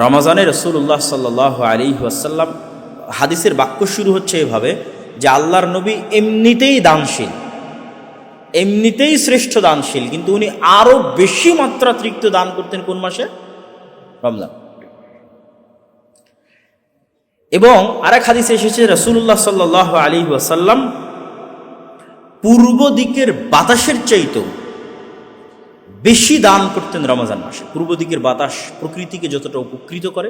রমজানে রাসূলুল্লাহ সাল্লাল্লাহু আলাইহি ওয়াসাল্লাম হাদিসের বাক্য শুরু হচ্ছে এভাবে যে আল্লাহর নবী এমনিতেই দানশীল, এমনিতেই শ্রেষ্ঠ দানশীল, কিন্তু উনি আরো বেশি মাত্রাতিরিক্ত দান করতেন কোন মাসে? রমজান। এবং আরেক হাদিসে এসেছে রাসূলুল্লাহ সাল্লাল্লাহু আলাইহি ওয়াসাল্লাম পূর্ব দিকের বাতাসের চাইতেও বেশি দান করতেন রমজান মাসে। পূর্ব দিকের বাতাস প্রকৃতিকে যতটা উপকৃত করে,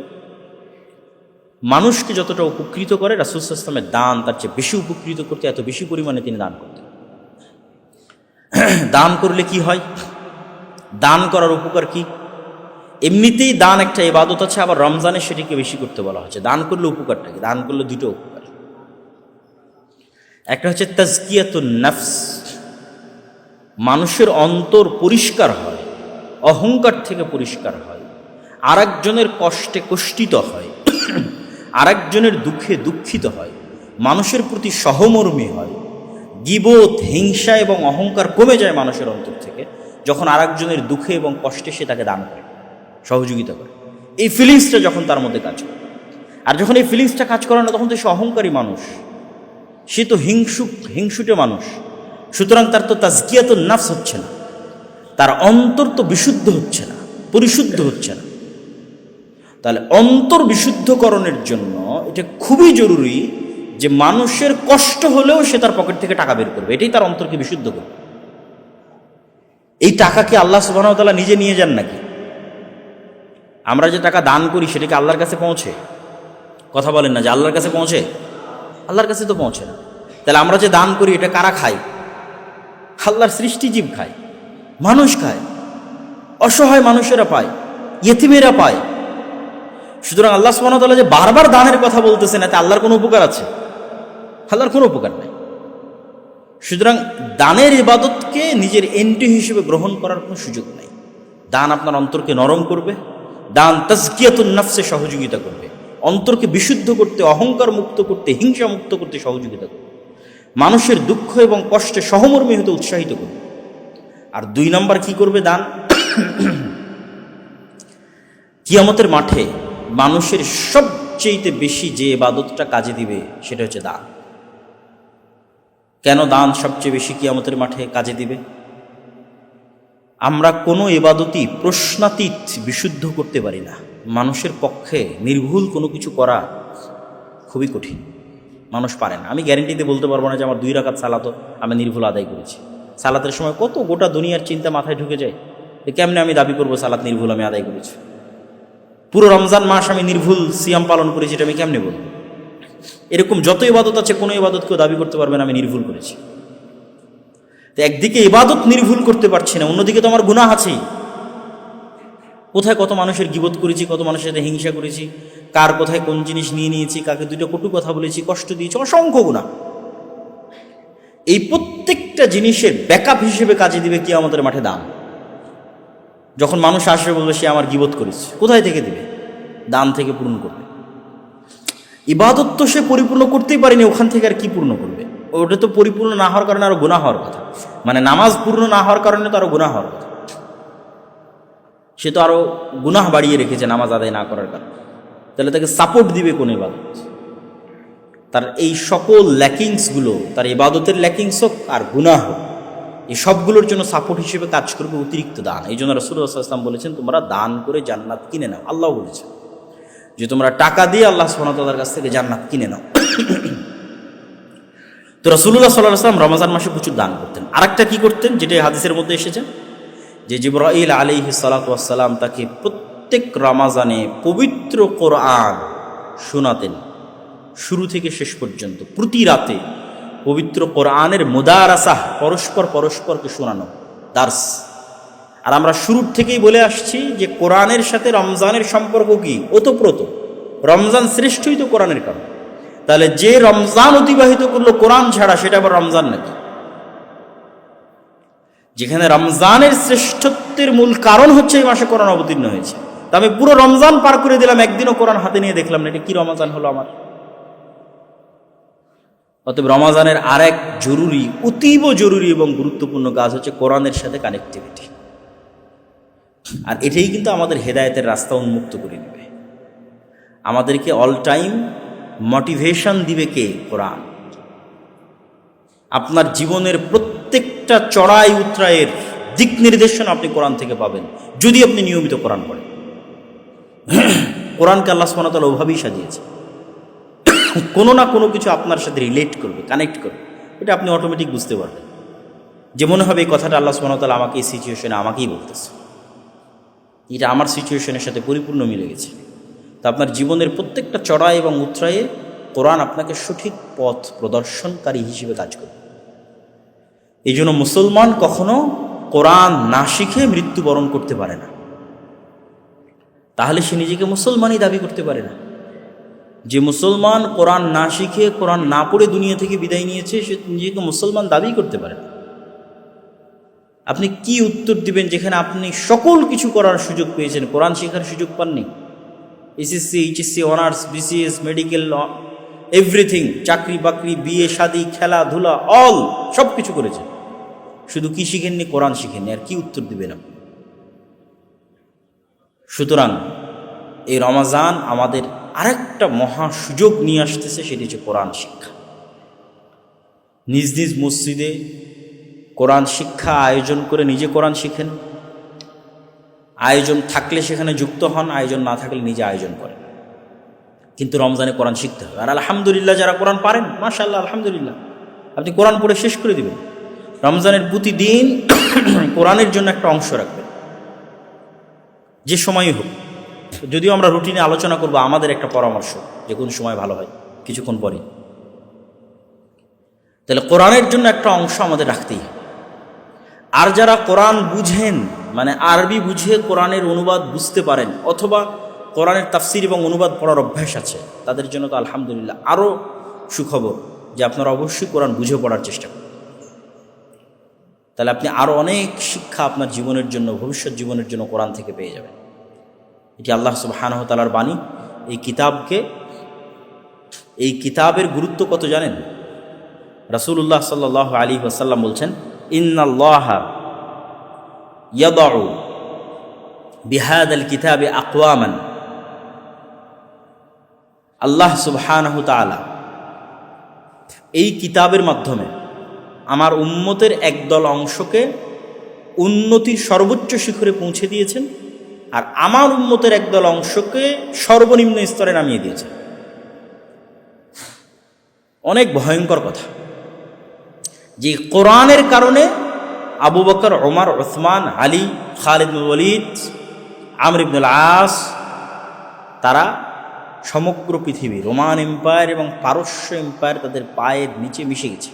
মানুষকে যতটা উপকৃত করে, রাসূল সাল্লাল্লাহু আলাইহি ওয়াসাল্লামের দান তার চেয়ে বেশি উপকৃত করতে, এত বেশি পরিমাণে তিনি দান করতেন। দান করলে কি হয়? দান করার উপকার কি? এমনিতেই দান একটা ইবাদত আছে, আবার রমজানে সেটিকে বেশি করতে বলা হচ্ছে। দান করলে উপকারটা কি? দান করলে দুটো উপকার। একটা হচ্ছে তাজকিয়াতুন নফস, মানুষের অন্তর পরিষ্কার হয়, অহংকার থেকে পরিষ্কার হয়, আরেকজনের কষ্টে কষ্টিত হয়, আরেকজনের দুঃখে দুঃখিত হয়, মানুষের প্রতি সহমর্মী হয়, গীবত, হিংসা এবং অহংকার কমে যায় মানুষের অন্তর থেকে যখন আরেকজনের দুঃখে এবং কষ্টে সে তাকে দান করে, সহযোগিতা করে। এই ফিলিংসটা যখন তার মধ্যে কাজ করে, আর যখন এই ফিলিংসটা কাজ করে না, তখন তো সে অহংকারী মানুষ, সে তো হিংসুটে মানুষ। সুতরাং তার তো তাজকিয়াতুন নফস হচ্ছে না, তার অন্তর তো বিশুদ্ধ হচ্ছে না, পরিশুদ্ধ হচ্ছে না। তাহলে অন্তর বিশুদ্ধকরণের জন্য এটা খুবই জরুরি যে মানুষের কষ্ট হলেও সে তার পকেট থেকে টাকা বের করবে, এটাই তার অন্তরকে বিশুদ্ধ করবে। এই টাকা কি আল্লাহ সুবহানাহু ওয়া তাআলা নিজে নিয়ে যান নাকি? আমরা যে টাকা দান করি সেটা কি আল্লাহর কাছে পৌঁছে? কথা বলেন না যে আল্লাহর কাছে পৌঁছে? আল্লাহর কাছে তো পৌঁছে না। তাহলে আমরা যে দান করি এটা কারা খায়? আল্লাহর সৃষ্টি জীব খায়, মানুষ খায়, অসহায় মানুষেরা পায়, ইয়েতিমেরা পায়। সুতরাং আল্লাহ সুবহানাহু ওয়া তাআলা যে বারবার দানের কথা বলতেছেন, এতে আল্লাহর কোনো উপকার আছে? আল্লাহর কোনো উপকার নাই। সুতরাং দানের ইবাদতকে নিজের এন্ট্রি হিসেবে গ্রহণ করার কোনো সুযোগ নাই। দান আপনার অন্তরকে নরম করবে, দান তাজকিয়াতুন নফসে সহযোগিতা করবে, অন্তরকে বিশুদ্ধ করতে, অহংকার মুক্ত করতে, হিংসা মুক্ত করতে সহযোগিতা করবে, মানুষের দুঃখ এবং কষ্টে সহমর্মী হতে উৎসাহিত করবে। আর 2 নম্বর কি করবে দান? কিয়ামতের মাঠে মানুষের সবচেয়ে বেশি যে ইবাদতটা কাজে দিবে সেটা হচ্ছে দান। কেন দান সবচেয়ে বেশি কিয়ামতের মাঠে কাজে দিবে? আমরা কোনো ইবাদতই প্রশ্নাতীত বিশুদ্ধ করতে পারি না। মানুষের পক্ষে নির্ভুল কোনো কিছু করা খুবই কঠিন, মানুষ পারে না। আমি গ্যারেন্টি দিয়ে বলতে পারবো না যে আমার 2 রাকাত সালাতও আমি নির্ভুল আদায় করেছি। সালাতের সময় কত গোটা দুনিয়ার চিন্তা মাথায় ঢুকে যায়, কেমনে আমি দাবি করবো সালাত নির্ভুল আমি আদায় করেছি? পুরো রমজান মাস আমি নির্ভুল সিয়াম পালন করেছি, এটা আমি কেমনে বলবো? এরকম যত ইবাদত আছে, কোনো ইবাদত কেউ দাবি করতে পারবে না আমি নির্ভুল করেছি। তো একদিকে ইবাদত নির্ভুল করতে পারছি না, অন্যদিকে তো আমার গুনাহ আছেই। কোথায় কত মানুষের গীবত করেছি, কত মানুষের সাথে হিংসা করেছি, কার কোথায় কোন জিনিস নিয়ে নিয়েছি, কাকে 2টা কটু কথা বলেছি, কষ্ট দিয়েছি, অসংখ্য গুনাহ। এই প্রত্যেকটা জিনিসের ব্যাকআপ হিসেবে কাজে দিবে কিয়ামতের মাঠে দান। যখন মানুষ আসবে বলবে সে আমার গীবত করেছে, কোথায় থেকে দিবে? দান থেকে পূর্ণ করবে। ইবাদত তো সে পরিপূর্ণ করতেই পারেনি, ওখান থেকে আর কি পূর্ণ করবে? ওটা তো পরিপূর্ণ না হওয়ার কারণে আরো গুনাহ হওয়ার কথা, মানে নামাজ পূর্ণ না হওয়ার কারণে তো আরো গুনাহ হওয়ার কথা। সে তো আরো গুনাহ বাড়িয়ে রেখেছে নামাজ আদায় না করার কারণে। তাহলে তাকে সাপোর্ট দিবে কোন ইবাদত? তার এই সকল ল্যাকিংসগুলো, তার ইবাদতের ল্যাকিংস হোক আর গুনাহ হোক, এই সবগুলোর জন্য সাপোর্ট হিসেবে কাজ করবে অতিরিক্ত দান। এই জন্য রাসূলুল্লাহ সাল্লাল্লাহু আলাইহি ওয়াসাল্লাম বলেছেন তোমরা দান করে জান্নাত কিনে নাও। আল্লাহ বলেছেন যে তোমরা টাকা দিয়ে আল্লাহ সুবহানাহু ওয়া তাআলার কাছ থেকে জান্নাত কিনে নাও। তো রাসূলুল্লাহ সাল্লাল্লাহু আলাইহি ওয়াসাল্লাম রমজান মাসে প্রচুর দান করতেন। আরেকটা কি করতেন, যেটা হাদিসের মধ্যে এসেছে, যে জিবরাইল আলাইহিস সালাতু ওয়াস সালাম তাকে প্রত্যেক রমজানে পবিত্র কোরআন শোনাতেন, শুরু থেকে শেষ পর্যন্ত প্রতি রাতে পবিত্র কোরআনের মুদারাসাহ, পরস্পরকে শোনানো, দার্স। আর আমরা শুরুর থেকেই বলে আসছি যে কোরআনের সাথে রমজানের সম্পর্ক কি? ওতপ্রোত। রমজান শ্রেষ্ঠই তো কোরআনের কারণ। তাহলে যে রমজান অতিবাহিত করলো কোরআন ছাড়া, সেটা আবার রমজান নাকি? যেখানে রমজানের শ্রেষ্ঠত্বের মূল কারণ হচ্ছে এই মাসে কোরআন অবতীর্ণ হয়েছে, তা আমি পুরো রমজান পার করে দিলাম, একদিনও কোরআন হাতে নিয়ে দেখলাম না, এটা কি রমজান হলো আমার? অতএব রমজানের আরেক জরুরি, অতীব জরুরি এবং গুরুত্বপূর্ণ কাজ হচ্ছে কোরআনের সাথে কানেক্টিভিটি। আর এটাই কিন্তু আমাদের হেদায়েতের রাস্তা উন্মুক্ত করে নেবে। আমাদেরকে অল টাইম মোটিভেশন দিবে কে? কোরআন। আপনার জীবনের প্রত্যেকটা চড়াই উতরাইয়ের দিক নির্দেশন আপনি কোরআন থেকে পাবেন, যদি আপনি নিয়মিত কোরআন পড়েন। কোরআনকে আল্লাহ সুবহানাহু ওয়া তাআলা ওভাবেই সাজিয়েছে, কোনো না কোনো কিছু আপনার সাথে রিলেট করবে, কানেক্ট করবে। এটা আপনি অটোমেটিক বুঝতে পারবেন, যে মনে হবে এই কথাটা আল্লাহ সুবহানাহু ওয়া তাআলা আমাকে এই সিচুয়েশনে আমাকেই বলতেছে, এটা আমার সিচুয়েশনের সাথে পরিপূর্ণ মিলে গেছে। তো আপনার জীবনের প্রত্যেকটা চড়াই এবং উতরায়ে কোরআন আপনাকে সঠিক পথ প্রদর্শনকারী হিসেবে কাজ করবে। এই জন্য মুসলমান কখনো কোরআন না শিখে মৃত্যুবরণ করতে পারে না, তাহলে সে নিজেকে মুসলমানই দাবি করতে পারে না। যে মুসলমান কোরআন না শিখে, কোরআন না পড়ে দুনিয়া থেকে বিদায় নিয়েছে, সে নিজেকে মুসলমান দাবি করতে পারে না। আপনি কি উত্তর দিবেন যেখানে আপনি সকল কিছু করার সুযোগ পেয়েছেন, কোরআন শেখার সুযোগ পাননি? SSC, HSC, honours, BCS, medical, everything, চাকরি বাকরি, বিয়ে শাদী, খেলাধুলা, অল সব কিছু করেছেন, শুধু কি শিখেননি? কোরআন শিখেননি। আর কি উত্তর দিবেন আপনি? সুতরাং এই রমাজান আমাদের আরেকটা মহা সুযোগ নিয়ে আসতেছে, সেটি হচ্ছে কোরআন শিক্ষা। নিজ নিজ মসজিদে কোরআন শিক্ষা আয়োজন করে নিজে কোরআন শিখেন। আয়োজন থাকলে সেখানে যুক্ত হন, আয়োজন না থাকলে নিজে আয়োজন করেন। কিন্তু রমজানে কোরআন শিখতে হবে। আর আলহামদুলিল্লাহ, যারা কোরআন পারেন, মাশাআল্লাহ, আলহামদুলিল্লাহ, আপনি কোরআন পড়ে শেষ করে দিবেন। রমজানের প্রতিদিন কোরআনের জন্য একটা অংশ রাখবেন, যে সময়ই হোক। যদিও আমরা রুটিনে আলোচনা করব, আমাদের একটা পরামর্শ যে কোন সময় ভালো হয় কিছুক্ষণ পরে। তাহলে কোরআনের জন্য একটা অংশ আমাদের রাখতেই হবে। আর যারা কোরআন বুঝেন, মানে আরবি বুঝে কোরআনের অনুবাদ বুঝতে পারেন, অথবা কোরআনের তাফসির এবং অনুবাদ পড়ার অভ্যাস আছে, তাদের জন্য তো আলহামদুলিল্লাহ আরও সুখবর যে আপনারা অবশ্যই কোরআন বুঝে পড়ার চেষ্টা করুন। তাহলে আপনি আরও অনেক শিক্ষা আপনার জীবনের জন্য, ভবিষ্যৎ জীবনের জন্য কোরআন থেকে পেয়ে যাবেন। এটি আল্লাহ সুবহানাহু ওয়া তাআলার বাণী। এই কিতাবের গুরুত্ব কত জানেন? রাসূলুল্লাহ সাল্লাল্লাহু আলাইহি ওয়াসাল্লাম বলছেন, ইন্নাল্লাহা ইয়াদউ বিহাদাল কিতাবি আকওয়ামান। আল্লাহ সুবহানাহু ওয়া তাআলা এই কিতাবের মাধ্যমে আমার উম্মতের একদল অংশকে উন্নতির সর্বোচ্চ শিখরে পৌঁছে দিয়েছেন, আর আমার উম্মতের একদল অংশকে সর্বনিম্ন স্তরে নামিয়ে দিয়েছেন। অনেক ভয়ঙ্কর কথা যে কোরআনের কারণে আবু বকর, ওমর, উসমান, আলী, খালিদ বিন ওয়ালিদ, আমর ইবনুল আস, তারা সমগ্র পৃথিবী, রোমান এম্পায়ার এবং পারস্য এম্পায়ার তাদের পায়ের নিচে মিশে গেছে।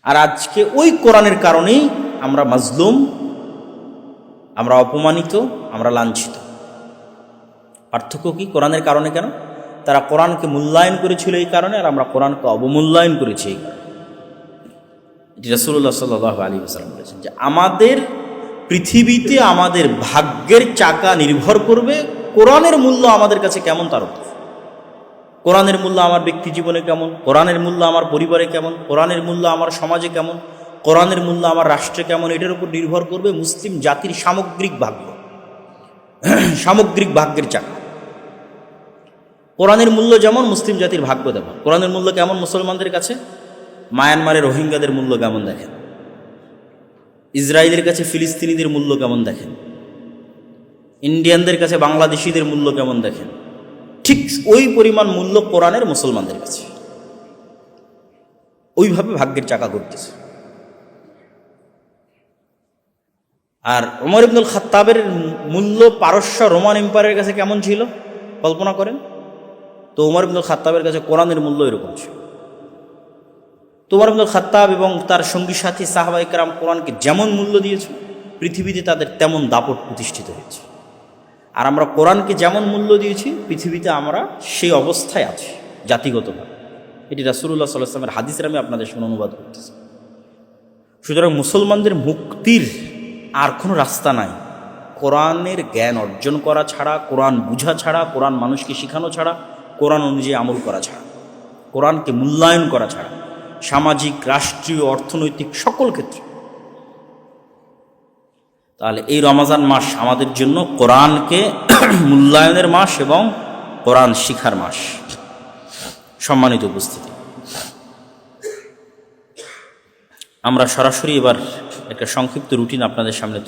আর আজকে ওই কোরআনের কারণেই আমরা মাজলুম, আমরা অপমানিত, আমরা লাঞ্ছিত। পার্থক্য কি? কোরআনের কারণে কেন? তারা কোরআনকে মূল্যায়ন করেছিল এই কারণে, আর আমরা কোরআনকে অবমূল্যায়ন করেছি এই কারণে। এটি রাসূলুল্লাহ সাল্লাল্লাহু আলাইহি ওয়াসাল্লাম বলেছেন যে আমাদের পৃথিবীতে আমাদের ভাগ্যের চাকা নির্ভর করবে কোরআনের মূল্য আমাদের কাছে কেমন তার উপর। কোরআনের মূল্য আমার ব্যক্তি জীবনে কেমন, কোরআনের মূল্য আমার পরিবারে কেমন, কোরআনের মূল্য আমার সমাজে কেমন, কোরআনের মূল্য আমার রাষ্ট্রে কেমন, এটার উপর নির্ভর করবে মুসলিম জাতির সামগ্রিক ভাগ্য, সামগ্রিক ভাগ্যের চাকা। কোরআনের মূল্য যেমন, মুসলিম জাতির ভাগ্য তেমন। কোরআনের মূল্য কেমন মুসলমানদের কাছে? মায়ানমারের রোহিঙ্গাদের মূল্য কেমন দেখেন, ইসরায়েলের কাছে ফিলিস্তিনিদের মূল্য কেমন দেখেন, ইন্ডিয়ানদের কাছে বাংলাদেশিদের মূল্য কেমন দেখেন। ঠিক ওই পরিমাণ মূল্য কোরআনের মুসলমানদের কাছে। ওইভাবে ভাগ্যের চাকা ঘুরতেছে। আর ওমর ইবনুল খাত্তাবের মূল্য পারস্য রোমান এম্পায়ারের কাছে কেমন ছিল কল্পনা করেন তো। ওমর ইবনুল খাত্তাবের কাছে কোরআনের মূল্য এরকম ছিল। তো ওমর ইবনুল খাত্তাব এবং তার সঙ্গী সাথী সাহাবায়ে কেরাম কোরআনকে যেমন মূল্য দিয়েছে, পৃথিবীতে তাদের তেমন দাপট প্রতিষ্ঠিত হয়েছে। আর আমরা কোরআনকে যেমন মূল্য দিয়েছি, পৃথিবীতে আমরা সেই অবস্থায় আছি জাতিগতভাবে। এটি রাসূলুল্লাহ সাল্লাল্লাহু আলাইহি ওয়াসাল্লামের হাদিসের আমি আপনাদের সামনে অনুবাদ করতেছি। সুতরাং মুসলমানদের মুক্তির আর কোনো রাস্তা নাই কোরআনের জ্ঞান অর্জন করা ছাড়া, কোরআন বুঝা ছাড়া, কোরআন মানুষকে শেখানো ছাড়া, কোরআন অনুযায়ী আমল করা ছাড়া, কোরআনকে মূল্যায়ন করা ছাড়া, সামাজিক, রাষ্ট্রীয়, অর্থনৈতিক সকল ক্ষেত্রে। তাহলে এই রমজান মাস আমাদের জন্য কোরআনকে মূল্যায়নের মাস এবং কোরআন শিখার মাস। সম্মানিত উপস্থিতি, আমরা সরাসরি এবার একটা সংক্ষিপ্ত রুটিন আপনাদের সামনে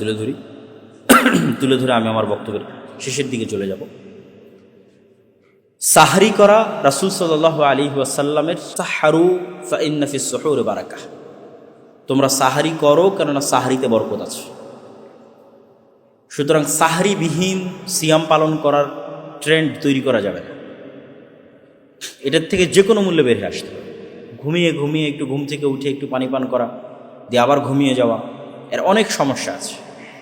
তুলে ধরে আমি আমার বক্তব্যের শেষের দিকে চলে যাব। সাহরি করা, রাসূল সাল্লাল্লাহু আলাইহি ওয়াসাল্লামের সাহারু ফাইন্না ফিস সুহুর বারাকাহ, তোমরা সাহারি করো কেননা সাহারিতে বরকত আছে। সুতরাং সাহারিবিহীন সিয়াম পালন করার ট্রেন্ড তৈরি করা যাবে না। এটার থেকে যে কোনো মূল্যে বের হয়ে আসতে হবে। ঘুমিয়ে একটু ঘুম থেকে উঠে একটু পানি পান করা, দিয়ে আবার ঘুমিয়ে যাওয়া, এর অনেক সমস্যা আছে।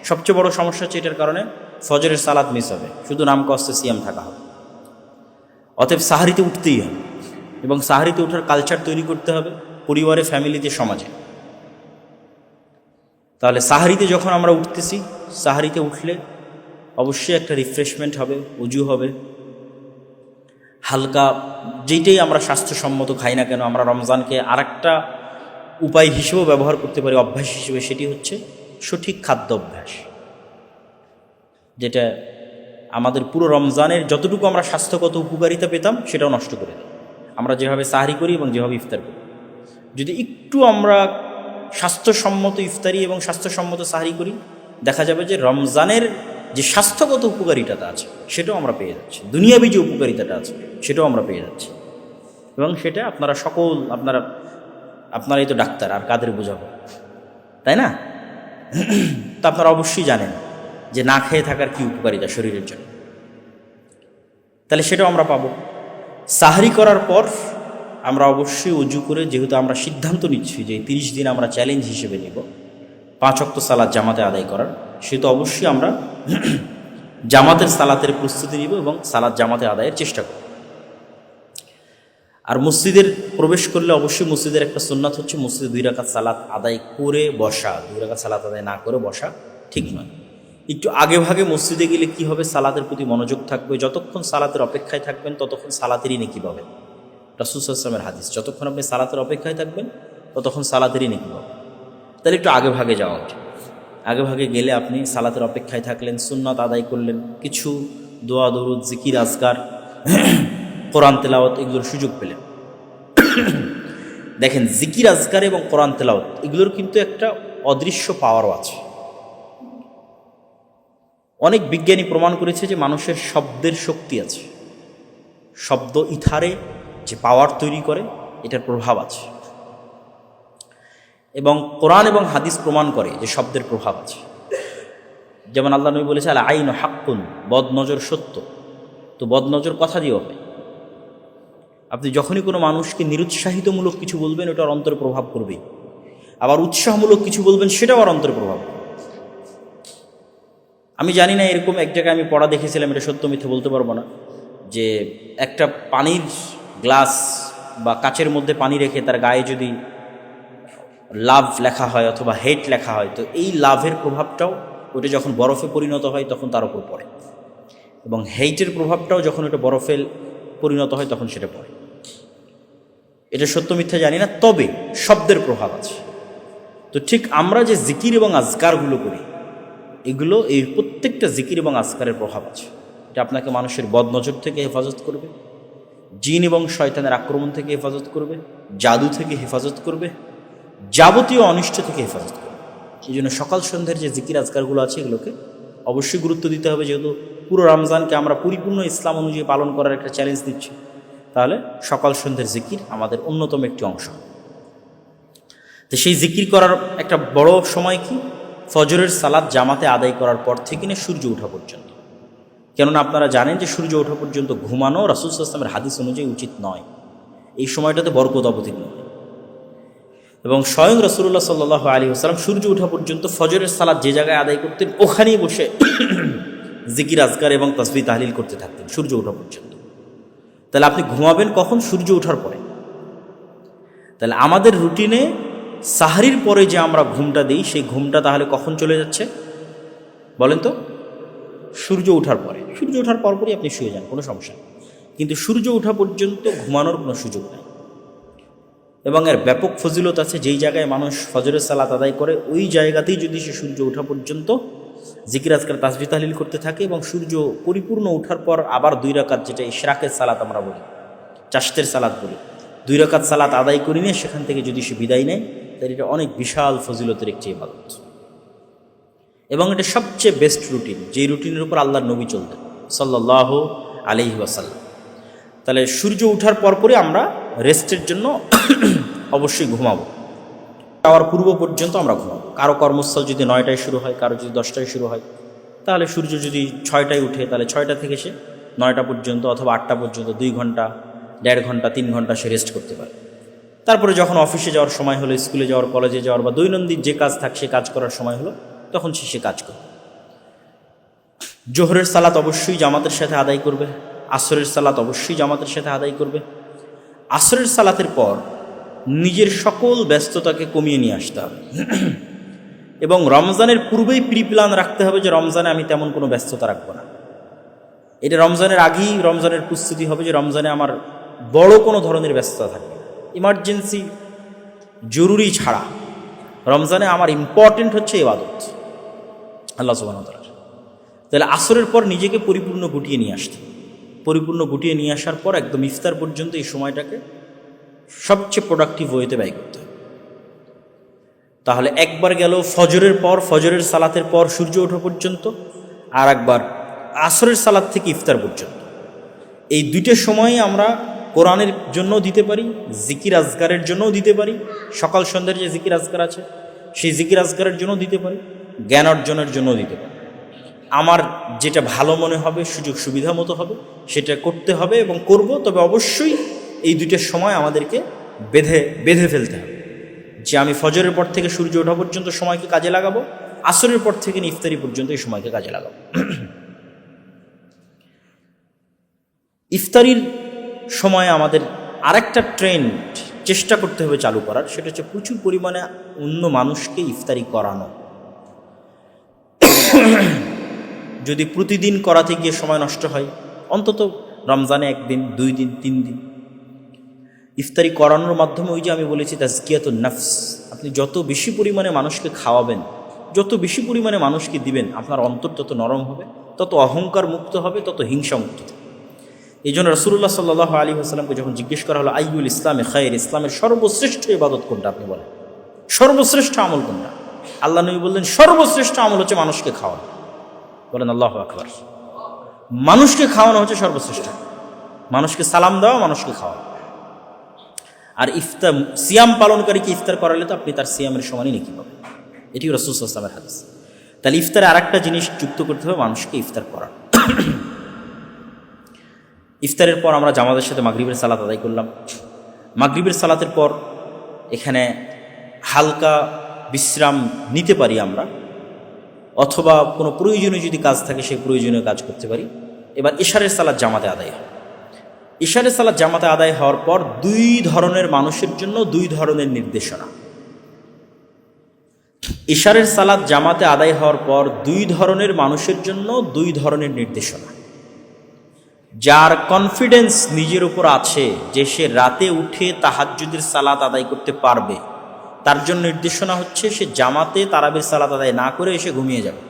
সবচেয়ে বড় সমস্যা হচ্ছে এটার কারণে ফজরের সালাত মিস হবে, শুধু নাম কষ্টে সিয়াম থাকা হবে। অতএব সাহারিতে উঠতেই হবে এবং সাহারিতে ওঠার কালচার তৈরি করতে হবে পরিবারে, ফ্যামিলিতে, সমাজে। তাহলে সাহারিতে যখন আমরা উঠতেছি, সাহারিতে উঠলে অবশ্যই একটা রিফ্রেশমেন্ট হবে, উজু হবে, হালকা যেটাই আমরা স্বাস্থ্যসম্মত খাই না কেন, আমরা রমজানকে আরেকটা উপায় হিসেবেও ব্যবহার করতে পারি, অভ্যাস হিসেবে। সেটি হচ্ছে সঠিক খাদ্য অভ্যাস, যেটা আমাদের পুরো রমজানের যতটুকু আমরা স্বাস্থ্যগত উপকারিতা পেতাম সেটাও নষ্ট করে দেয়। আমরা যেভাবে সাহারি করি এবং যেভাবে ইফতার করি, যদি একটু আমরা স্বাস্থ্যসম্মত ইফতারি এবং স্বাস্থ্যসম্মত সাহারি করি, দেখা যাবে যে রমজানের যে স্বাস্থ্যগত উপকারিতাটা আছে সেটাও আমরা পেয়ে যাচ্ছি, দুনিয়াবী যে উপকারিতাটা আছে সেটাও আমরা পেয়ে যাচ্ছি। এবং সেটা আপনারাই তো ডাক্তার, আর কাদের বোঝাবো, তাই না? তা আপনারা অবশ্যই জানেন যে না খেয়ে থাকার কি উপকারিতা শরীরের জন্য। তাহলে সেটাও আমরা পাবো। সাহারি করার পর আমরা অবশ্যই উজু করে, যেহেতু আমরা সিদ্ধান্ত নিচ্ছি যে 30 দিন আমরা চ্যালেঞ্জ হিসেবে নিব 5 ওয়াক্ত সালাত জামাতে আদায় করার, সেহেতু অবশ্যই আমরা জামাতের সালাতের প্রস্তুতি নিব এবং সালাত জামাতে আদায়ের চেষ্টা করব। আর মসজিদের প্রবেশ করলে অবশ্যই মসজিদের একটা সুন্নাত হচ্ছে মসজিদে 2 রাকাত সালাত আদায় করে বসা। 2 রাকাত সালাত আদায় না করে বসা ঠিক নয়। একটু আগে ভাগে মসজিদে গেলে কি হবে, সালাতের প্রতি মনোযোগ থাকবে। যতক্ষণ সালাতের অপেক্ষায় থাকবেন ততক্ষণ সালাতেরই নেকি পাবেন। রাসূল সাল্লাল্লাহু আলাইহি ওয়াসাল্লামের হাদিস, যতক্ষণ আপনি সালাতের অপেক্ষায় থাকবেন ততক্ষণ সালাতেরই নেকি পাবেন। তাহলে একটু আগে ভাগে যাওয়া উচিত। আগে ভাগে গেলে আপনি সালাতের অপেক্ষায় থাকলেন, সুন্নাত আদায় করলেন, কিছু দোয়া দরুদ, জিকির, আজকার, কোরআন তেলাওয়াত, এগুলোর সুযোগ পেলেন। দেখেন, জিকির, আজকার এবং কোরআন তেলাওয়াত এগুলোর কিন্তু একটা অদৃশ্য পাওয়ারও আছে। অনেক বিজ্ঞানী প্রমাণ করেছে যে মানুষের শব্দের শক্তি আছে, শব্দ ইথারে যে পাওয়ার তৈরি করে এটার প্রভাব আছে। এবং কোরআন এবং হাদিস প্রমাণ করে যে শব্দের প্রভাব আছে। যেমন আল্লাহ নবী বলেছে, আল আইন হাক্কুন, বদনজর সত্য। তো বদনজর কথা দিয়েও হয়। আপনি যখনই কোনো মানুষকে নিরুৎসাহিতমূলক কিছু বলবেন, ওটার অন্তরে প্রভাব করবেই। আবার উৎসাহমূলক কিছু বলবেন, সেটাও আর অন্তরে প্রভাব করবে। আমি জানি না, এরকম এক জায়গায় আমি পড়া দেখেছিলাম, এটা সত্য মিথ্যে বলতে পারবো না, যে একটা পানির গ্লাস বা কাচের মধ্যে পানি রেখে তার গায়ে যদি লাভ লেখা হয় অথবা হেট লেখা হয়, তো এই লাভের প্রভাবটাও ওটা যখন বরফে পরিণত হয় তখন তার উপর পড়ে, এবং হেইটের প্রভাবটাও যখন ওটা বরফে পরিণত হয় তখন সেটা পড়ে। এটা সত্য মিথ্যা জানি না, তবে শব্দের প্রভাব আছে। তো ঠিক আমরা যে জিকির এবং আজকারগুলো করি, এগুলো এই প্রত্যেকটা জিকির এবং আজকারের প্রভাব আছে। এটা আপনাকে মানুষের বদনজর থেকে হেফাজত করবে, জিন এবং শয়তানের আক্রমণ থেকে হেফাজত করবে, জাদু থেকে হেফাজত করবে, যাবতীয় অনিষ্ট থেকে হেফাজত করবে। এই জন্য সকাল সন্ধ্যার যে জিকির আজকারগুলো আছে এগুলোকে অবশ্যই গুরুত্ব দিতে হবে। যেহেতু পুরো রমজানকে আমরা পরিপূর্ণ ইসলাম অনুযায়ী পালন করার একটা চ্যালেঞ্জ দিচ্ছি, তাহলে সকাল সন্ধ্যার জিকির আমাদের অন্যতম একটি অংশ। তো সেই জিকির করার একটা বড় সময় কি, ফজরের সালাত জামাতে আদায় করার পর থেকে নিয়ে সূর্য ওঠা পর্যন্ত। কেননা আপনারা জানেন যে সূর্য ওঠা পর্যন্ত ঘুমানো রাসূল সাল্লাল্লাহু আলাইহি ওয়াসাল্লামের হাদিস অনুযায়ী উচিত নয়। এই সময়টাতে বরকত অবতীর্ণ হয়। এবং স্বয়ং রাসূলুল্লাহ সাল্লাল্লাহু আলাইহি ওয়াসাল্লাম সূর্য ওঠা পর্যন্ত ফজরের সালাত যে জায়গায় আদায় করতেন ওখানেই বসে জিকির, আজকার এবং তাসবিহ তাহলিল করতে থাকতেন সূর্য ওঠা পর্যন্ত। তাহলে আপনি ঘুমাবেন কখন? সূর্য ওঠার পরে। তাহলে আমাদের রুটিনে সাহারির পরে যে আমরা ঘুমটা দিই, সেই ঘুমটা তাহলে কখন চলে যাচ্ছে বলেন তো? সূর্য ওঠার পরে। সূর্য ওঠার পরপরই আপনি শুয়ে যান, কোনো সমস্যা নেই। কিন্তু সূর্য ওঠা পর্যন্ত ঘুমানোর কোনো সুযোগ নেই। এবং এর ব্যাপক ফজিলত আছে। যেই জায়গায় মানুষ ফজরের সালাত আদায় করে ওই জায়গাতেই যদি সে সূর্য ওঠা পর্যন্ত জিকির আজকার তাসবিহ তাহলিল করতে থাকে এবং সূর্য পরিপূর্ণ ওঠার পর আবার 2 রাকাত, যেটা ইশরাকের সালাত আমরা বলি, চাশতের সালাত বলি, 2 রাকাত সালাত আদায় করে নিয়ে সেখান থেকে যদি সে বিদায় নেয়, তাহলে এটা অনেক বিশাল ফজিলতের একটি ইবাদত এবং এটা সবচেয়ে বেস্ট রুটিন, যেই রুটিনের উপর আল্লাহর নবী চলতেন সাল্লাল্লাহু আলাইহি ওয়াসাল্লাম। তাহলে সূর্য ওঠার পরপরই আমরা রেস্টের জন্য অবশ্যই ঘুমাবো, যাওয়ার পূর্ব পর্যন্ত আমরা ঘুমাবো। কারো কর্মস্থল যদি 9টায় শুরু হয়, কারো যদি 10টায় শুরু হয়, তাহলে সূর্য যদি 6টায় উঠে, তাহলে 6টা থেকে সে 9টা পর্যন্ত অথবা 8টা পর্যন্ত 2 ঘন্টা, 1.5 ঘন্টা, 3 ঘন্টা সে রেস্ট করতে পারে। তারপরে যখন অফিসে যাওয়ার সময় হলো, স্কুলে যাওয়ার, কলেজে যাওয়ার বা দৈনন্দিন যে কাজ থাকে সে কাজ করার সময় হলো, তখন সে কাজ করবে। জোহরের সালাত অবশ্যই জামাতের সাথে আদায় করবে, আসরের সালাত অবশ্যই জামাতের সাথে আদায় করবে। আসরের সালাতের পর নিজের সকল ব্যস্ততাকে কমিয়ে নিয়ে আসতে হবে এবং রমজানের পূর্বেই প্রি প্ল্যান রাখতে হবে যে রমজানে আমি তেমন কোনো ব্যস্ততা রাখবো না। এটা রমজানের আগেই রমজানের প্রস্তুতি হবে যে রমজানে আমার বড় কোনো ধরনের ব্যস্ততা থাকবে, ইমার্জেন্সি জরুরি ছাড়া। রমজানে আমার ইম্পর্টেন্ট হচ্ছে ইবাদত আল্লাহ সুবহানাহু ওয়া তাআলা। তাহলে আসরের পর নিজেকে পরিপূর্ণ গুটিয়ে নিয়ে আসতে, পরিপূর্ণ গুটিয়ে নিয়ে আসার পর একদম ইফতার পর্যন্ত এই সময়টাকে সবচেয়ে প্রোডাক্টিভ ওয়েতে ব্যয় করতে হবে। তাহলে একবার গেল ফজরের পর, ফজরের সালাতের পর সূর্য ওঠা পর্যন্ত, আর একবার আসরের সালাত থেকে ইফতার পর্যন্ত। এই 2টা সময় আমরা কোরআনের জন্য দিতে পারি, জিকির আজকারের জন্যও দিতে পারি, সকাল সন্ধ্যার যে জিকির আজকার আছে সেই জিকির আজকারের জন্য দিতে পারি, জ্ঞান অর্জনের জন্য দিতে পারি। আমার যেটা ভালো মনে হবে, সুযোগ সুবিধা মতো হবে, সেটা করতে হবে এবং করব। তবে অবশ্যই এই 2টা সময় আমাদেরকে বেঁধে ফেলতে হবে যে আমি ফজরের পর থেকে সূর্য ওঠা পর্যন্ত সময়কে কাজে লাগাবো, আসরের পর থেকে ইফতারি পর্যন্ত এই সময়কে কাজে লাগাবো। ইফতারির সময় আমাদের আরেকটা ট্রেন্ড চেষ্টা করতে হবে চালু করার, সেটা হচ্ছে প্রচুর পরিমাণে অন্য মানুষকে ইফতারি করানো। যদি প্রতিদিন করাতে গিয়ে সময় নষ্ট হয়, অন্তত রমজানে 1 দিন, 2 দিন, 3 দিন ইফতারি করানোর মাধ্যমে, ওই যে আমি বলেছি তাজকিয়াতুন নফস, আপনি যত বেশি পরিমাণে মানুষকে খাওয়াবেন, যত বেশি পরিমাণে মানুষকে দিবেন, আপনার অন্তর তত নরম হবে, তত অহংকার মুক্ত হবে, তত হিংসা মুক্ত হবে। এই জন্য রাসূলুল্লাহ সাল্লাল্লাহু আলাইহি ওয়াসাল্লামকে যখন জিজ্ঞেস করা হলো আইয়ুল ইসলামে খায়র, ইসলামের সর্বশ্রেষ্ঠ ইবাদত কোনটা, আপনি বলেন সর্বশ্রেষ্ঠ আমল কোনটা? আল্লাহ নবী বললেন সর্বশ্রেষ্ঠ আমল হচ্ছে মানুষকে খাওয়ানো। বলেন আল্লাহু আকবার। মানুষকে খাওয়ানো হচ্ছে সর্বশ্রেষ্ঠ, মানুষকে সালাম দেওয়া, মানুষকে খাওয়ানো। আর ইফতার, সিয়াম পালনকারীকে ইফতার করালে তো আপনি তার সিয়ামের সমানই নেকি পাবেন। এটিও রাসূল সাল্লাল্লাহু আলাইহি ওয়াসাল্লামের হাদিস। তাহলে ইফতারে আরেকটা জিনিস যুক্ত করতে হবে, মানুষকে ইফতার করা। ইফতারের পর আমরা জামাতের সাথে মাগরিবের সালাত আদায় করলাম। মাগরিবের সালাতের পর এখানে হালকা বিশ্রাম নিতে পারি আমরা, অথবা কোনো প্রয়োজনীয় যদি কাজ থাকে সেই প্রয়োজনীয় কাজ করতে পারি। এবার ইশারের সালাত জামাতে আদায় হয়। ইশারের সালাত জামাতে আদায় হওয়ার পর 2 ধরনের মানুষের জন্য 2 ধরনের নির্দেশনা। ইশারের সালাত জামাতে আদায় হওয়ার পর 2 ধরনের মানুষের জন্য 2 ধরনের নির্দেশনা। যার কনফিডেন্স নিজের উপর আছে যে সে রাতে উঠে তাহাজ্জুদের সালাত আদায় করতে পারবে, তার জন্য নির্দেশনা হচ্ছে সে জামাতে তারাবির সালাত আদায় না করে এসে ঘুমিয়ে যাবে।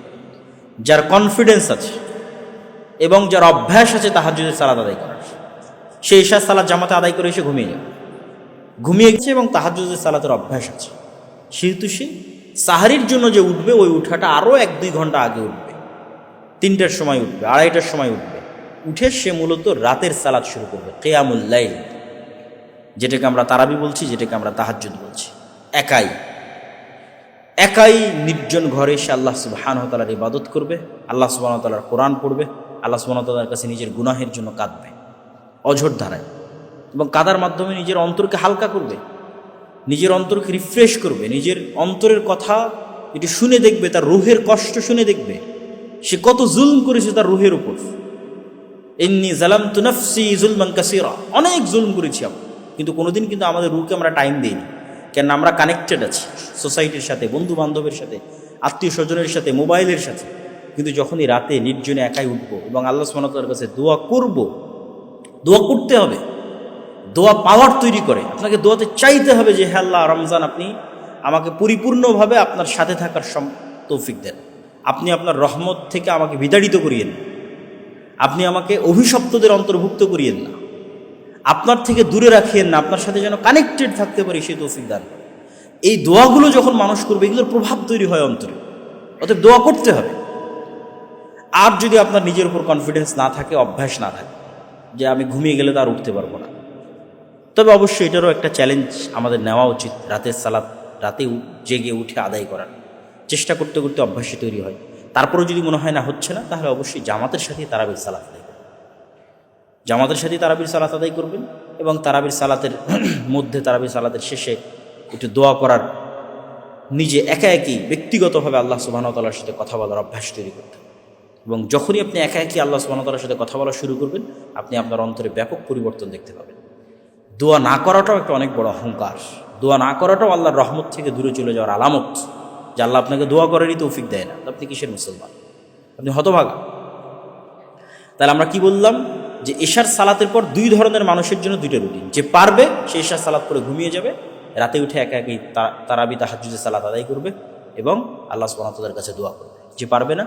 যার কনফিডেন্স আছে এবং যার অভ্যাস আছে তাহাজ্জুদের সালাত আদায় করার, সে ইশার সালাত জামাতে আদায় করে এসে ঘুমিয়ে যাবে। ঘুমিয়ে গেছে এবং তাহাজ্জুদের সালাতের অভ্যাস আছে, সেহেতু সে সাহারির জন্য যে উঠবে, ওই উঠাটা আরও 1-2 ঘন্টা আগে উঠবে, 3টার সময় উঠবে, 2:30টার সময় উঠবে। উঠে সে মূলত রাতের সালাত শুরু করবে, কিয়ামুল লাইল, যেটাকে আমরা তারাবি বলছি, যেটাকে আমরা তাহাজ্জুদ বলছি। একাই নির্জন ঘরে সে আল্লাহ সুবহানাহু ওয়া তাআলার ইবাদত করবে, আল্লাহ সুবহানাহু ওয়া তাআলার কোরআন পড়বে, আল্লাহ সুবহানাহু ওয়া তাআলার কাছে নিজের গুনাহের জন্য কাঁদবে অঝোর ধারায়, এবং কাদার মাধ্যমে নিজের অন্তরকে হালকা করবে, নিজের অন্তরকে রিফ্রেশ করবে, নিজের অন্তরের কথা এটি শুনে দেখবে, তার রুহের কষ্ট শুনে দেখবে সে কত জুলম করেছে তার রুহের উপর। ইন্নী যালামতু নাফসি যুলমান কাসীরা, অনেক জুলম করেছি আমরা, কিন্তু কোনোদিন কিন্তু আমাদের রুহকে আমরা টাইম দিইনি। কেন? আমরা কানেক্টেড আছি সোসাইটির সাথে, বন্ধু বান্ধবের সাথে, আত্মীয় স্বজনের সাথে, মোবাইলের সাথে। কিন্তু যখনই রাতে নির্জনে একাই উঠবো এবং আল্লাহ সুবহানাহু ওয়া তাআলার কাছে দোয়া করব, দোয়া করতে হবে, দোয়া পাওয়ার তৈরি করে। আপনাকে দোয়াতে চাইতে হবে যে হে আল্লাহ, রমজান আপনি আমাকে পরিপূর্ণভাবে আপনার সাথে থাকার তৌফিক দেন, আপনি আপনার রহমত থেকে আমাকে বিতাড়িত করিয়েন না, আপনি আমাকে অভিশপ্তদের অন্তর্ভুক্ত করিয়েন না, আপনার থেকে দূরে রাখিয়েন না, আপনার সাথে যেন কানেক্টেড থাকতে পারি সেই তৌফিক দান করেন। এই দোয়াগুলো যখন মানুষ করবে এগুলোর প্রভাব তৈরি হয় অন্তরে, অতএব দোয়া করতে হবে। আর যদি আপনার নিজের উপর কনফিডেন্স না থাকে, অভ্যাস না থাকে যে আমি ঘুমিয়ে গেলে তো আর উঠতে পারবো না, তবে অবশ্যই এটারও একটা চ্যালেঞ্জ আমাদের নেওয়া উচিত। রাতের সালাত রাতে জেগে উঠে আদায় করার চেষ্টা করতে করতে অভ্যাসে তৈরি হয়। তারপরেও যদি মনে হয় না হচ্ছে না, তাহলে অবশ্যই জামাতের সাথে তারাবির সালাত আদায় করবেন। জামাতের সাথে তারাবির সালাত আদায় করবেন এবং তারাবির সালাতের মধ্যে, তারাবির সালাতের শেষে একটু দোয়া করার, নিজে একা একই ব্যক্তিগতভাবে আল্লাহ সুবহানাহু ওয়া তাআলার সাথে কথা বলার অভ্যাস তৈরি করতে। এবং যখনই আপনি একা একই আল্লাহ সুবহানাহু ওয়া তাআলার সাথে কথা বলা শুরু করবেন, আপনি আপনার অন্তরে ব্যাপক পরিবর্তন দেখতে পাবেন। দোয়া না করাটাও একটা অনেক বড় অহংকার। দোয়া না করাটাও আল্লাহর রহমত থেকে দূরে চলে যাওয়ার আলামত। যে আল্লাহ আপনাকে দোয়া করারই তৌফিক দেয় না, আপনি কিসের মুসলমান? আপনি হতভাগা। তাহলে আমরা কি বললাম? যে এশার সালাতের পর দুই ধরনের মানুষের জন্য দুইটা রুটিন। যে পারবে সে এশার সালাত করে ঘুমিয়ে যাবে, রাতে উঠে একা একই তারাবি তাহাজ্জুদের সালাত আদায় করবে এবং আল্লাহ সুবহানাহু ওয়া তাআলার কাছে দোয়া করবে। যে পারবে না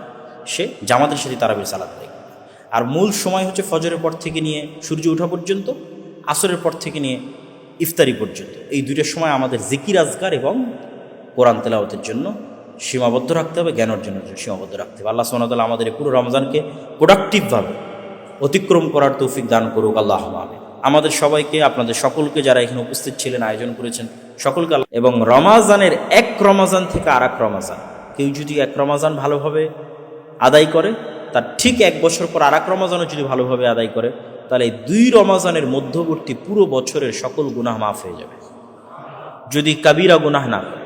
সে জামাতের সাথে তারাবির সালাত আদায় করবে। আর মূল সময় হচ্ছে ফজরের পর থেকে নিয়ে সূর্য ওঠা পর্যন্ত, আসরের পর থেকে নিয়ে ইফতারি পর্যন্ত। এই দুইটা সময় আমাদের জিকির আজকার এবং কোরআন তেলাওয়াতের জন্য সীমাবদ্ধ রাখতে হবে, জ্ঞান অর্জনের জন্য সীমাবদ্ধ রাখতে হবে। আল্লাহ সুবহানাহু ওয়া তাআলা আমাদের পুরো রমজানকে প্রোডাক্টিভভাবে অতিক্রম করার তৌফিক দান করুক, আল্লাহুম্মা আমিন। আমাদের সবাইকে, আপনাদের সকলকে, যারা এখানে উপস্থিত ছিলেন, আয়োজন করেছেন, সকলকে। এবং রমাজানের এক রমাজান থেকে আর এক রমাজান, কেউ যদি এক রমাজান ভালোভাবে আদায় করে, তার ঠিক এক বছর পর আর এক রমাজানও যদি ভালোভাবে আদায় করে, তাহলে এই দুই রমাজানের মধ্যবর্তী পুরো বছরের সকল গুনাহ মাফ হয়ে যাবে। যদি কাবিরা গুনাহ না করে,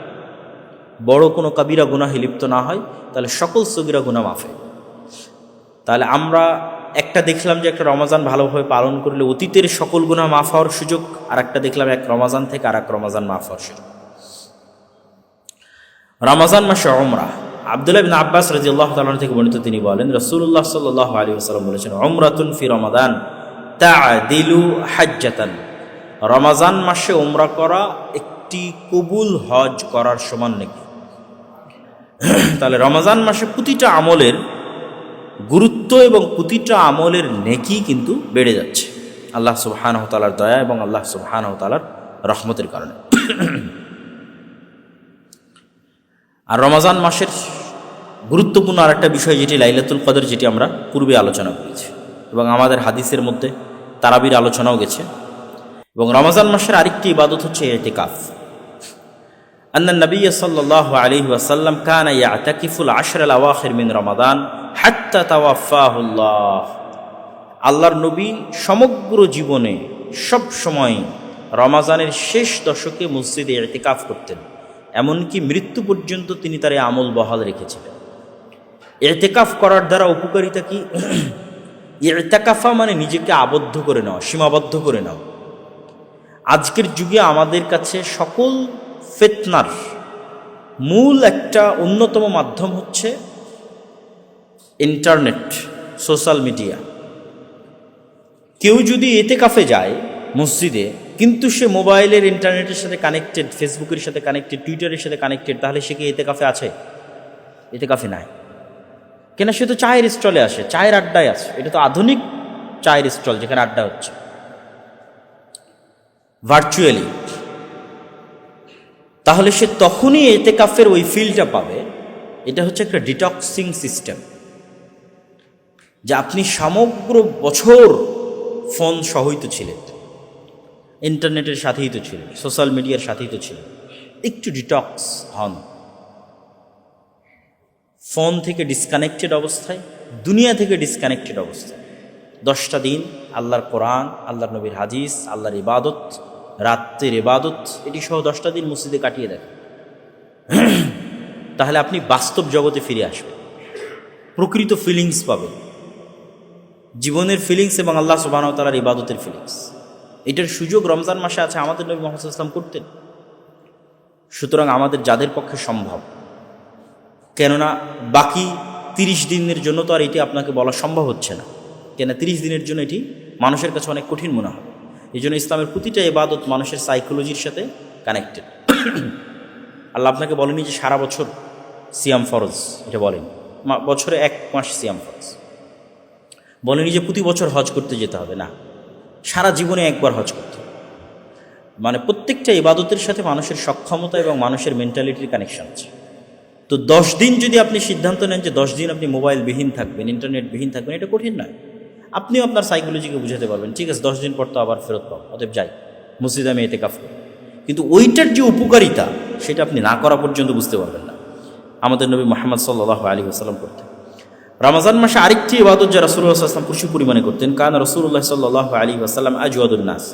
বড় কোনো কাবিরা গুনাহে লিপ্ত না হয়, তাহলে সকল সগীরা গুনাহ মাফ হয়। তাহলে আমরা একটা দেখলাম যে একটা রমাজান ভালোভাবে পালন করলে অতীতের সকল গুনাহ মাফ হওয়ার সুযোগ, আর একটা দেখলাম এক রমাজান থেকে আর এক রমাজান মাফ হওয়ার সুযোগ। রমাজান মাসে উমরা। আব্দুল্লাহ ইবনে আব্বাস রাদিয়াল্লাহু তাআলা থেকে বর্ণিত, তিনি বলেন রাসূলুল্লাহ সাল্লাল্লাহু আলাইহি ওয়াসাল্লাম বলেছেন, উমরাতুন ফি রমাদান তা'দিলু হাজ্জাতান। রমাজান মাসে উমরা করা একটি কবুল হজ করার সমান নাকি। তাহলে রমাজান মাসে প্রতিটা আমলের গুরুত্ব এবং প্রতিটা আমলের নেকি কিন্তু বেড়ে যাচ্ছে আল্লাহ সুবহানাহু ওয়া তাআলার দয়া এবং আল্লাহ সুবহানাহু ওয়া তাআলার রহমতের কারণে। আর রমাজান মাসের গুরুত্বপূর্ণ আরেকটা বিষয় যেটি লাইলাতুল কদর, যেটি আমরা পূর্বে আলোচনা করেছি এবং আমাদের হাদিসের মধ্যে তারাবির আলোচনাও গেছে। এবং রমাজান মাসের আরেকটি ইবাদত হচ্ছে ইতিকাফ। আন্না নবী সাল্লাল্লাহু আলাইহি ওয়াসাল্লাম কানা ইয়াতাকিফুল আশরাল আওয়াখির মিন রমাদান হাত্তা তাওয়াফাহুল্লাহ। আল্লাহর নবী সমগ্র জীবনে সব সময় রমাজানের শেষ দশকে মসজিদে ইতিকাফ করতেন, এমনকি মৃত্যু পর্যন্ত তিনি তার আমল বহাল রেখেছিলেন। ইতিকাফ করার দ্বারা উপকারিতা কি? ইতিকাফা মানে নিজেকে আবদ্ধ করে নেওয়া, সীমাবদ্ধ করে নেওয়া। আজকের যুগে আমাদের কাছে সকল ফিতনার মূল একটা অন্যতম মাধ্যম হচ্ছে ইন্টারনেট, সোশ্যাল মিডিয়া। কেউ যদি ইতিকাফে যায় মসজিদে, কিন্তু সে মোবাইলের ইন্টারনেটের সাথে কানেক্টেড, ফেসবুকের সাথে কানেক্টেড, টুইটারের সাথে কানেক্টেড, তাহলে সে কি ইতিকাফে আছে? ইতিকাফে নাই। কেন? সে তো চায়ের স্টলে আসে, চায়ের আড্ডায় আছে। এটা তো আধুনিক চায়ের স্টল, যেখানে আড্ডা হচ্ছে ভার্চুয়ালি। তাহলে সে তখনই ইতিকাফের ওই ফিলটা পাবে। এটা হচ্ছে একটা ডিটক্সিং সিস্টেম, যে আপনি সমগ্র বছর ফোন সহই তো ছিলেন, ইন্টারনেটের সাথেই তো ছিলেন, সোশ্যাল মিডিয়ার সাথেই তো ছিলেন। একটু ডিটক্স হন, ফোন থেকে ডিসকানেক্টেড অবস্থায়, দুনিয়া থেকে ডিসকানেক্টেড অবস্থায় 10টা দিন আল্লাহর কোরআন, আল্লাহর নবীর হাদিস, আল্লাহর ইবাদত, রাতের ইবাদত, এটি সহ 10টা দিন মসজিদে কাটিয়ে দেন। তাহলে আপনি বাস্তব জগতে ফিরে আসবেন, প্রকৃত ফিলিংস পাবেন, জীবনের ফিলিংস এবং আল্লাহ সুবহানাহু ওয়া তাআলার ইবাদতের ফিলিংস। এটার সুযোগ রমজান মাসে আছে, আমাদের নবী মুহাম্মদ সাল্লাল্লাহু আলাইহি ওয়াসাল্লাম করতেন। সুতরাং আমাদের যাদের পক্ষে সম্ভব, কেননা বাকি 30 দিনের জন্য তো আর এটি আপনাকে বলা সম্ভব হচ্ছে না, কেন 30 দিনের জন্য এটি মানুষের কাছে অনেক কঠিন মনে হবে। এই জন্য ইসলামের প্রতিটা ইবাদত মানুষের সাইকোলজির সাথে কানেক্টেড। আল্লাহ আপনাকে বলেনি যে সারা বছর সিয়াম ফরজ, এটা বলেন। বছরে 1 মাস সিয়াম ফরজ। বলেনি যে প্রতি বছর হজ করতে যেতে হবে, না, সারা জীবনে একবার হজ করতে হবে। মানে প্রত্যেকটা ইবাদতের সাথে মানুষের সক্ষমতা এবং মানুষের মেন্টালিটির কানেকশন আছে। তো 10 দিন যদি আপনি সিদ্ধান্ত নেন যে 10 দিন আপনি মোবাইলবিহীন থাকবেন, ইন্টারনেটবিহীন থাকবেন, এটা কঠিন নয়। আপনিও আপনার সাইকোলজিকে বুঝাতে পারবেন, ঠিক আছে 10 দিন পর তো আবার ফেরত পাবো, অতএব যাই মসজিদে আমি এতেকাফ করি। কিন্তু ওইটার যে উপকারিতা সেটা আপনি না করা পর্যন্ত বুঝতে পারবেন না। আমাদের নবী মুহাম্মদ সাল্লাল্লাহু আলাইহি ওয়াসাল্লাম করতেন। রমজান মাসে আরেকটি ইবাদত যা রাসূলুল্লাহ সাল্লাল্লাহু আলাইহি ওয়াসাল্লাম প্রচুর পরিমাণে করতেন। কান রাসূলুল্লাহ সাল্লাল্লাহু আলাইহি ওয়াসাল্লাম আজওয়াদুন নাস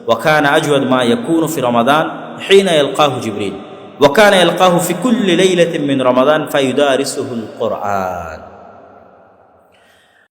ওয়া কানা আজওয়াদ মা ইয়াকুনু ফি রমাদান হিনা ইয়ালকাহু জিবরিল ওয়া কানা ইয়ালকাহু ফি কুল্লি লাইলাতিন মিন রমাদান ফায়ুদারিসুহুল কুরআন।